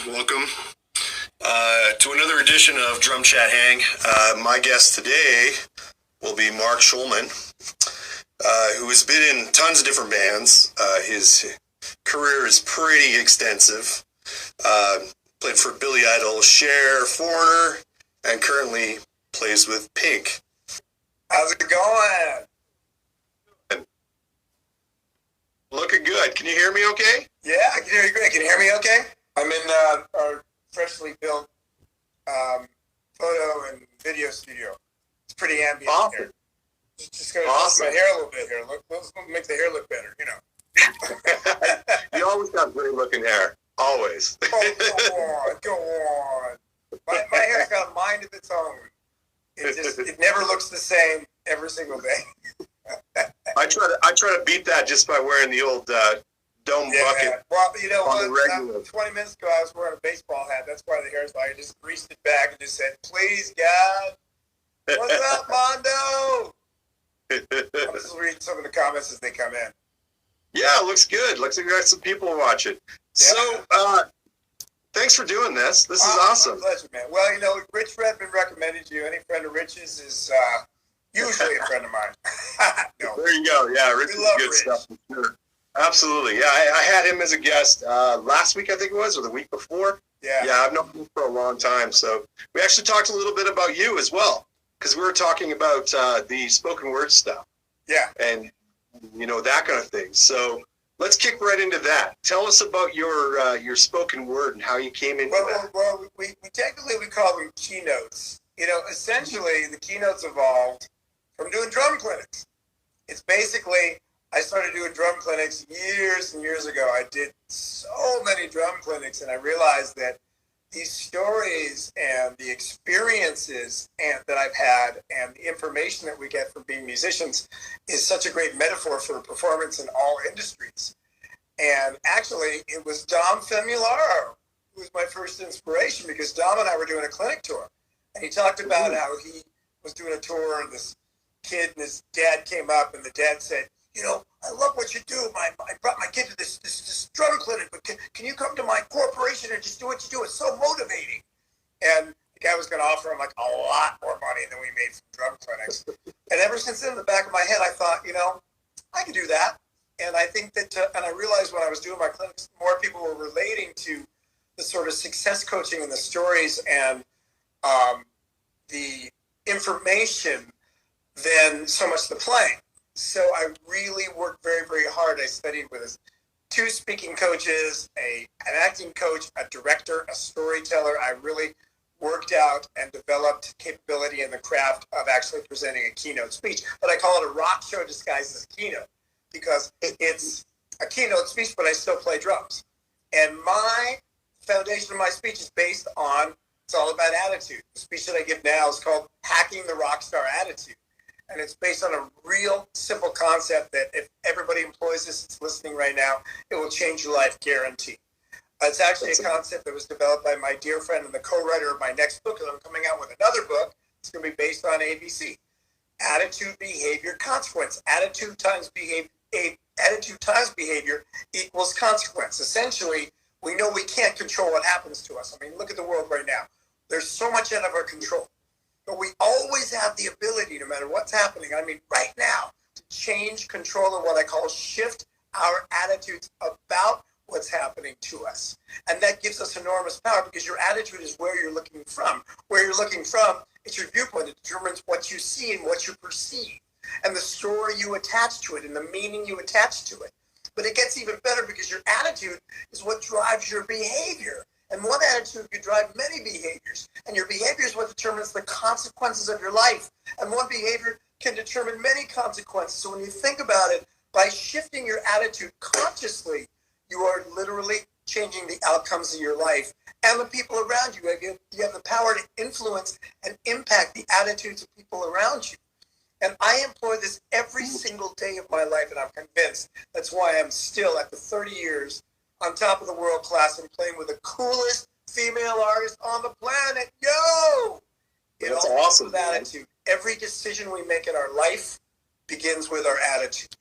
Welcome to another edition of Drum Chat Hang. My guest today will be Mark Schulman, who has been in tons of different bands. His career is pretty extensive. Played for Billy Idol, Cher, Foreigner, and currently plays with Pink. How's it going? Looking good. Can you hear me okay? Yeah, I can hear you great. Can you hear me okay? I'm in our freshly built photo and video studio. It's pretty ambient here. Just going to twist my hair a little bit here. Let's make the hair look better, you know. You always got great looking hair. Always. Oh, go on. My hair's got a mind of its own. It never looks the same every single day. I try to beat that just by wearing the old dome bucket. Well, you know what? 20 minutes ago, I was wearing a baseball hat. That's why the hair's like I just greased it back and just said, "Please, God, what's up, Mondo?" I'm just reading some of the comments as they come in. Yeah, it looks good. Looks like we got some people watching. Yeah. So, thanks for doing this. This is awesome. My pleasure, man. Well, you know, Rich Redmond recommended you. Any friend of Rich's is usually a friend of mine. No. There you go. Yeah, Rich is good stuff for sure. Absolutely. Yeah, I had him as a guest last week, I think it was, or the week before. Yeah. Yeah, I've known him for a long time. So we actually talked a little bit about you as well, because we were talking about the spoken word stuff. Yeah. And, you know, that kind of thing. So let's kick right into that. Tell us about your spoken word and how you came into that. Well, we technically call them keynotes. You know, essentially the keynotes evolved from doing drum clinics. It's basically, I started doing drum clinics years and years ago. I did so many drum clinics, and I realized that these stories and the experiences that I've had and the information that we get from being musicians is such a great metaphor for performance in all industries. And actually, it was Dom Famularo who was my first inspiration, because Dom and I were doing a clinic tour, and he talked about how he was doing a tour, and this kid and his dad came up, and the dad said, "You know, I love what you do. I brought my kid to this drum clinic, but can you come to my corporation and just do what you do? It's so motivating." And the guy was going to offer him like a lot more money than we made from drum clinics. And ever since then, in the back of my head, I thought, you know, I can do that. And I think that, and I realized when I was doing my clinics, more people were relating to the sort of success coaching and the stories and the information than so much the playing. So I really worked very, very hard. I studied with 2 speaking coaches, an acting coach, a director, a storyteller. I really worked out and developed capability in the craft of actually presenting a keynote speech. But I call it a rock show disguised as a keynote, because it's a keynote speech, but I still play drums. And my foundation of my speech is based on, it's all about attitude. The speech that I give now is called Hacking the Rockstar Attitude. And it's based on a real simple concept that if everybody employs this that's listening right now, it will change your life, guaranteed. It's actually a concept that was developed by my dear friend and the co-writer of my next book, and I'm coming out with another book. It's going to be based on ABC. Attitude, behavior, consequence. Attitude times behavior equals consequence. Essentially, we know we can't control what happens to us. I mean, look at the world right now. There's so much out of our control. But we always have the ability, no matter what's happening, I mean, right now, to change, control, and what I call shift our attitudes about what's happening to us. And that gives us enormous power, because your attitude is where you're looking from. Where you're looking from, it's your viewpoint. It determines what you see and what you perceive, and the story you attach to it and the meaning you attach to it. But it gets even better, because your attitude is what drives your behavior. And one attitude could drive many behaviors. And your behavior is what determines the consequences of your life. And one behavior can determine many consequences. So when you think about it, by shifting your attitude consciously, you are literally changing the outcomes of your life and the people around you. You have the power to influence and impact the attitudes of people around you. And I employ this every single day of my life, and I'm convinced that's why I'm still, after 30 years, on top of the world class and playing with the coolest female artist on the planet. Yo! That's awesome. With attitude. Every decision we make in our life begins with our attitude.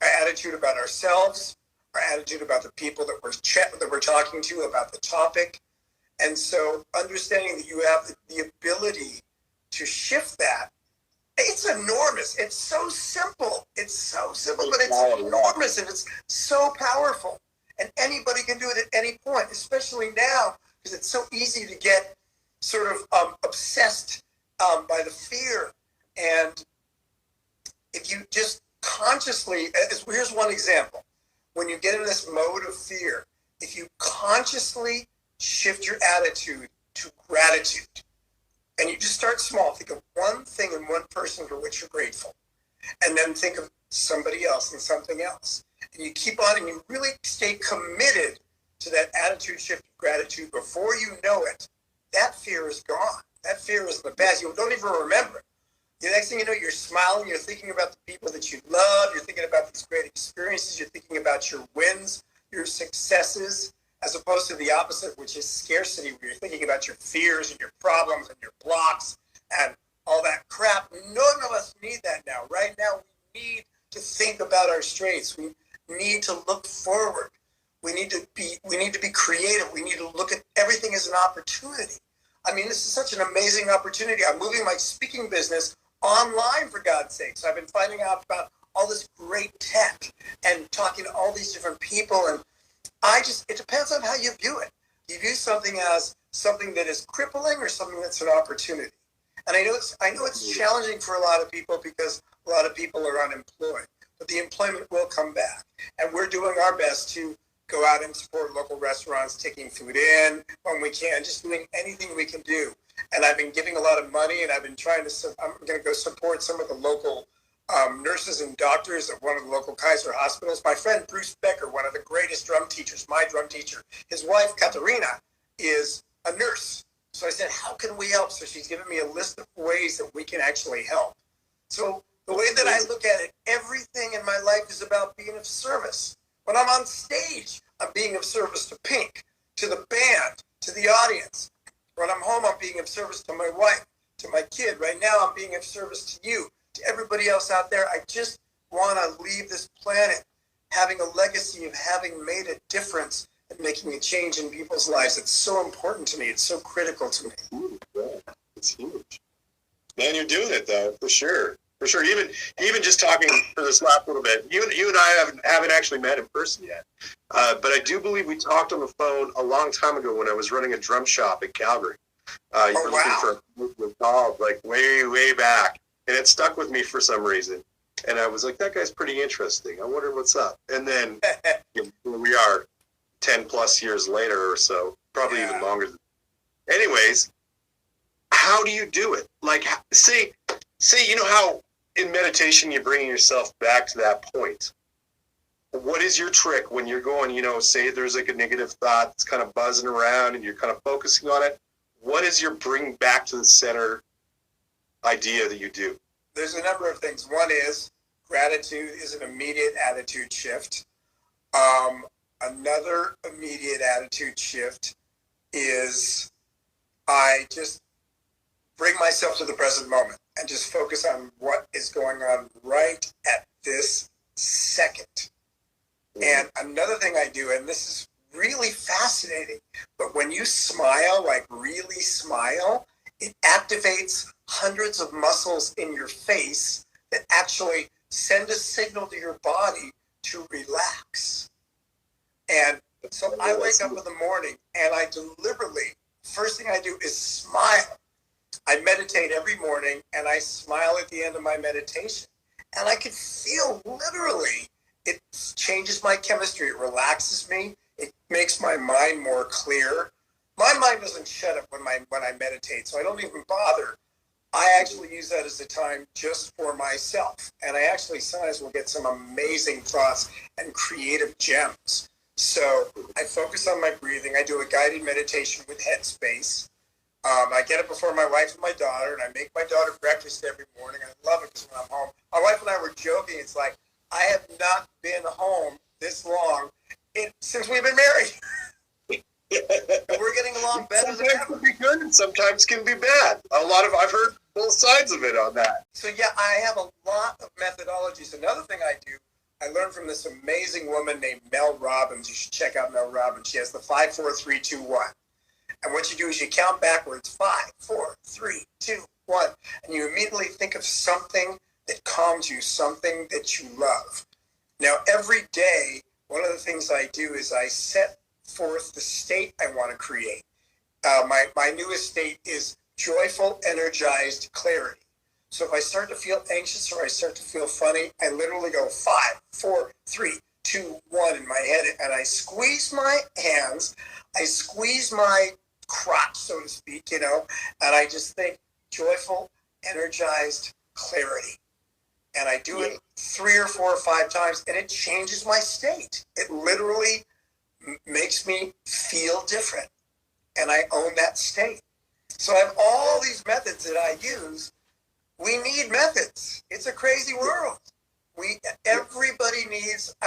Our attitude about ourselves, our attitude about the people that we're talking to, about the topic. And so understanding that you have the ability to shift that, it's enormous. It's so simple. It's so simple, but it's enormous and it's so powerful. And anybody can do it at any point, especially now, because it's so easy to get sort of obsessed by the fear. And if you just consciously, here's one example. When you get in this mode of fear, if you consciously shift your attitude to gratitude, and you just start small, think of one thing and one person for which you're grateful, and then think of somebody else and something else. And you keep on and you really stay committed to that attitude shift of gratitude. Before you know it, that fear is gone. That fear is in the past. You don't even remember it. The next thing you know, you're smiling, you're thinking about the people that you love, you're thinking about these great experiences, you're thinking about your wins, your successes, as opposed to the opposite, which is scarcity, where you're thinking about your fears and your problems and your blocks and all that crap. None of us need that now. Right now, we need to think about our strengths. We need to look forward. We need to be creative. We need to look at everything as an opportunity. I mean, this is such an amazing opportunity. I'm moving my speaking business online, for God's sake. So I've been finding out about all this great tech and talking to all these different people. And it depends on how you view it. You view something as something that is crippling or something that's an opportunity. And I know it's challenging for a lot of people because a lot of people are unemployed, but the employment will come back. And we're doing our best to go out and support local restaurants, taking food in when we can, just doing anything we can do. And I've been giving a lot of money, and I'm going to go support some of the local nurses and doctors at one of the local Kaiser hospitals. My friend Bruce Becker, one of the greatest drum teachers, my drum teacher, his wife Katerina is a nurse. So I said, how can we help? So she's given me a list of ways that we can actually help. So the way that I look at it, everything in my life is about being of service. When I'm on stage, I'm being of service to Pink, to the band, to the audience. When I'm home, I'm being of service to my wife, to my kid. Right now, I'm being of service to you, to everybody else out there. I just want to leave this planet having a legacy of having made a difference and making a change in people's lives. It's so important to me. It's so critical to me. Ooh, yeah. It's huge. Man, you're doing it, though, for sure. For sure. Even just talking for this last little bit, you and I haven't actually met in person yet. But I do believe we talked on the phone a long time ago when I was running a drum shop in Calgary. You were looking for a dog, like way back. And it stuck with me for some reason. And I was like, that guy's pretty interesting. I wonder what's up. And then here we are 10 plus years later or so, probably even longer. Anyways, how do you do it? Like, say, you know how in meditation you're bringing yourself back to that point. What is your trick when you're going, say there's like a negative thought that's kind of buzzing around and you're kind of focusing on it? What is your bring back to the center idea that you do? There's a number of things. One is gratitude is an immediate attitude shift. Another immediate attitude shift is I just bring myself to the present moment and just focus on what is going on right at this second. And another thing I do, and this is really fascinating, but when you smile, like really smile, it activates hundreds of muscles in your face that actually send a signal to your body to relax. And so I wake up in the morning and I deliberately, first thing I do is smile. I meditate every morning and I smile at the end of my meditation. And I can feel literally, it changes my chemistry. It relaxes me. It makes my mind more clear. My mind doesn't shut up when I meditate, so I don't even bother. I actually use that as a time just for myself. And I actually sometimes will get some amazing thoughts and creative gems. So I focus on my breathing. I do a guided meditation with Headspace. I get it before my wife and my daughter, and I make my daughter breakfast every morning. I love it because when I'm home, my wife and I were joking. It's like, I have not been home this long since we've been married. And we're getting along better than ever. Sometimes can be good and sometimes can be bad. I've heard both sides of it on that. So yeah, I have a lot of methodologies. Another thing I do, I learned from this amazing woman named Mel Robbins. You should check out Mel Robbins. She has the 5-4-3-2-1. And what you do is you count backwards, 5, 4, 3, 2, 1, and you immediately think of something that calms you, something that you love. Now, every day, one of the things I do is I set forth the state I want to create. My newest state is joyful, energized clarity. So if I start to feel anxious or I start to feel funny, I literally go 5, 4, 3, 2, 1 in my head, and I squeeze my hands, I squeeze my crotch, so to speak, and I just think joyful, energized clarity. And I do it 3 or 4 or 5 times, and it changes my state. It literally makes me feel different, and I own that state. So I have all these methods that I use. We need methods. It's a crazy world. I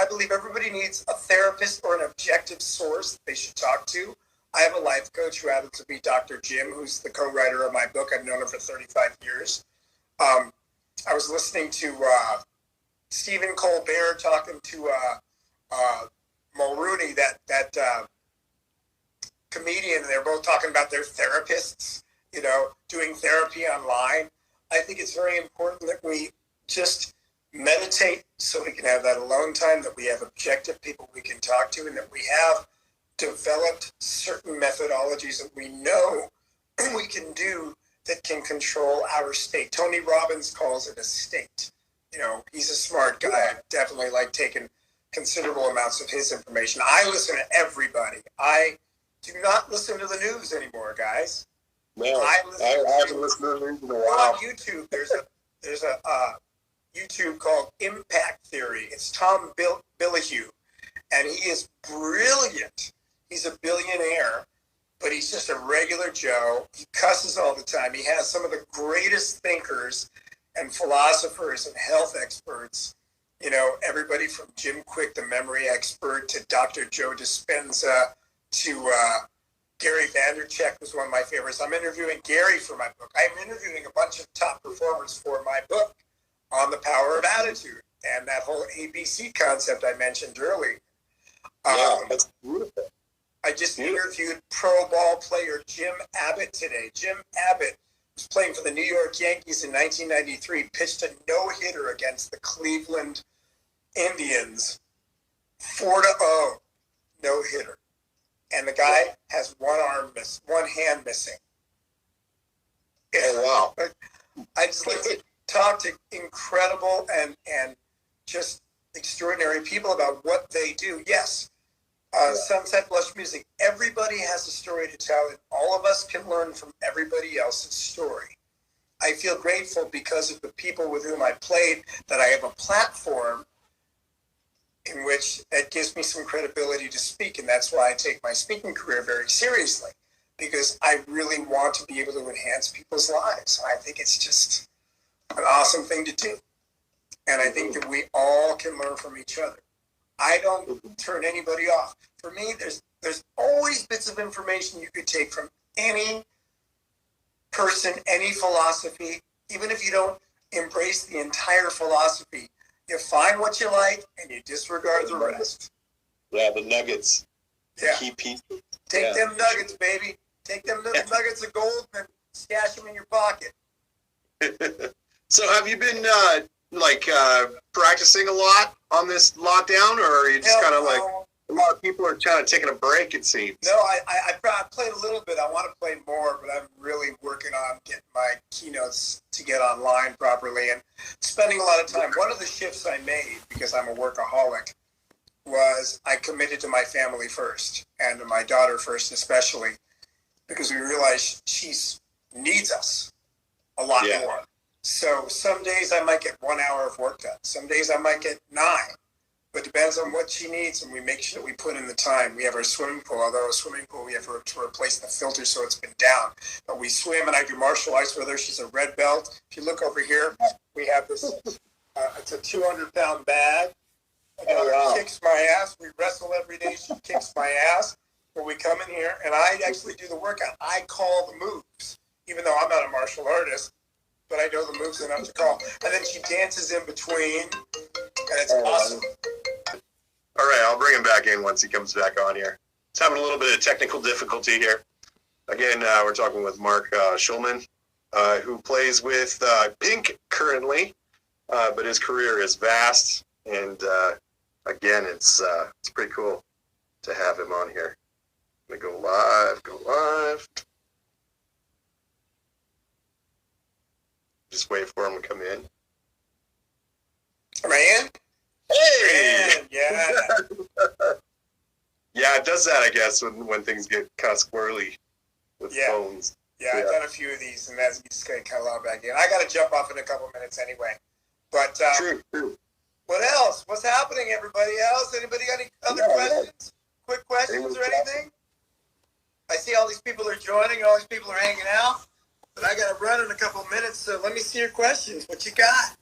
believe everybody needs a therapist or an objective source that they should talk to. I have a life coach who happens to be Dr. Jim, who's the co-writer of my book. I've known her for 35 years. I was listening to Stephen Colbert talking to Mulrooney, that comedian, and they're both talking about their therapists, doing therapy online. I think it's very important that we just meditate so we can have that alone time, that we have objective people we can talk to, and that we have developed certain methodologies that we know we can do that can control our state. Tony Robbins calls it a state. He's a smart guy. I definitely like taking considerable amounts of his information. I listen to everybody. I do not listen to the news anymore, guys. No, I haven't listened to the news in a while. On YouTube, there's a YouTube called Impact Theory. It's Tom Billahue, and he is brilliant. He's a billionaire, but he's just a regular Joe. He cusses all the time. He has some of the greatest thinkers and philosophers and health experts. Everybody from Jim Quick, the memory expert, to Dr. Joe Dispenza, to Gary Vaynerchuk was one of my favorites. I'm interviewing Gary for my book. I'm interviewing a bunch of top performers for my book on the power of attitude and that whole ABC concept I mentioned earlier. That's beautiful. I just interviewed pro ball player Jim Abbott today. Jim Abbott was playing for the New York Yankees in 1993, pitched a no-hitter against the Cleveland Indians, 4-0, no-hitter. And the guy has one hand missing. Oh, wow. I just like to talk to incredible and just extraordinary people about what they do. Yes, Sunset Blush Music. Everybody has a story to tell, and all of us can learn from everybody else's story. I feel grateful because of the people with whom I played, that I have a platform in which it gives me some credibility to speak, and that's why I take my speaking career very seriously, because I really want to be able to enhance people's lives. I think it's just an awesome thing to do, and I think that we all can learn from each other. I don't turn anybody off. For me, there's always bits of information you could take from any person, any philosophy, even if you don't embrace the entire philosophy. You find what you like and you disregard the rest. Yeah, the nuggets. Yeah. Key pieces. Take them nuggets, baby. Take them nuggets of gold and stash them in your pocket. So have you been practicing a lot on this lockdown, or are you just kind of like, a lot of people are kind of taking a break, it seems? No, I played a little bit. I want to play more, but I'm really working on getting my keynotes to get online properly and spending a lot of time. One of the shifts I made, because I'm a workaholic, was I committed to my family first, and to my daughter first especially, because we realized she needs us a lot more. So some days I might get 1 hour of work done. Some days I might get 9. But it depends on what she needs, and we make sure that we put in the time. We have our swimming pool. Although a swimming pool, we have to replace the filter, so it's been down. But we swim, and I do martial arts with her. She's a red belt. If you look over here, we have this. It's a 200-pound bag. She kicks my ass. We wrestle every day. She kicks my ass. But we come in here, and I actually do the workout. I call the moves, even though I'm not a martial artist. But I know the moves enough to call. And then she dances in between, and it's awesome. All right, I'll bring him back in once he comes back on here. He's having a little bit of technical difficulty here. Again, we're talking with Mark Schulman, who plays with Pink currently, but his career is vast, and again, it's pretty cool to have him on here. I'm gonna go live. Just wait for him to come in. Am I in? Hey! Man, yeah. Yeah, it does that, I guess, when things get kind of squirrely with phones. Yeah, I've done a few of these, and that's just going to kind of log back in. I got to jump off in a couple minutes anyway. But True. what else? What's happening, everybody else? Anybody got any other questions? Quick questions or anything? I see all these people are joining, all these people are hanging out, but I got to run in a couple minutes, so let me see your questions. What you got?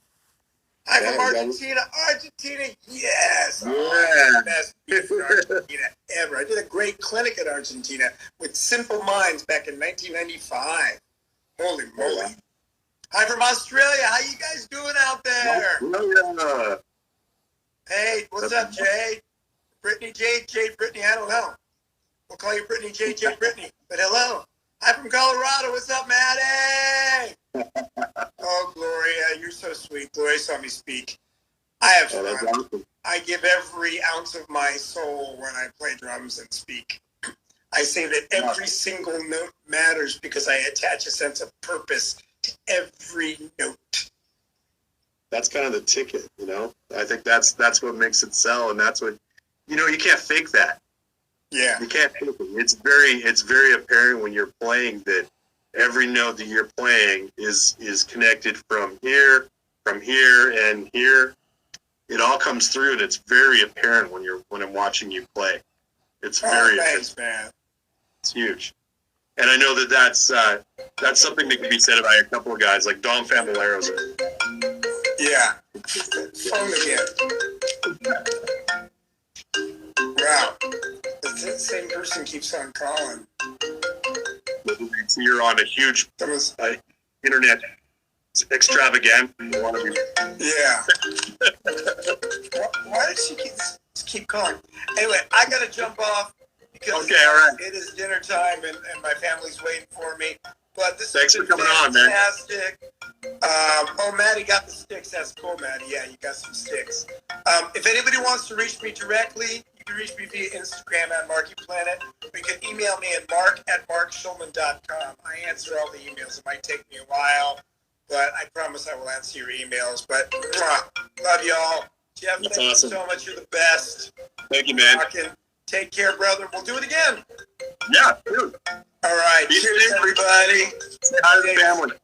I'm from Argentina. Argentina, yes. Oh, best beef in Argentina ever. I did a great clinic at Argentina with Simple Minds back in 1995. Holy moly. Hi from Australia. How you guys doing out there? Hey, what's up, Jay? Brittany, Jay, Brittany, I don't know. We'll call you Brittany, Jay, Brittany. But hello. Hi from Colorado. What's up, Maddie? Oh, Gloria, you're so sweet. Gloria saw me speak. I have fun. Awesome. I give every ounce of my soul when I play drums and speak. I say that every single note matters because I attach a sense of purpose to every note. That's kind of the ticket, you know? I think that's what makes it sell, and that's what, you know, you can't fake that. Yeah. You can't fake it. It's very apparent when you're playing that every note that you're playing is connected from here, and here. It all comes through, and it's very apparent when I'm watching you play. It's very thanks, man. It's huge, and I know that's something that can be said about a couple of guys like Dom Familero's. Yeah, phone again. Wow, the same person keeps on calling. So you're on a huge internet extravaganza. Yeah. Why does she keep calling? Anyway, I got to jump off because it is dinner time and my family's waiting for me. But this Thanks has for been coming fantastic. Oh, Maddie got the sticks. That's cool, Maddie. Yeah, you got some sticks. If anybody wants to reach me directly, you can reach me via Instagram at MarkyPlanet. Or you can email me at mark@markschulman.com. I answer all the emails. It might take me a while, but I promise I will answer your emails. But love y'all. Jeff, thank you so much. You're the best. Thank you, man. Take care, brother. We'll do it again. Yeah, dude. All right. Cheers, everybody. Say hi to the family.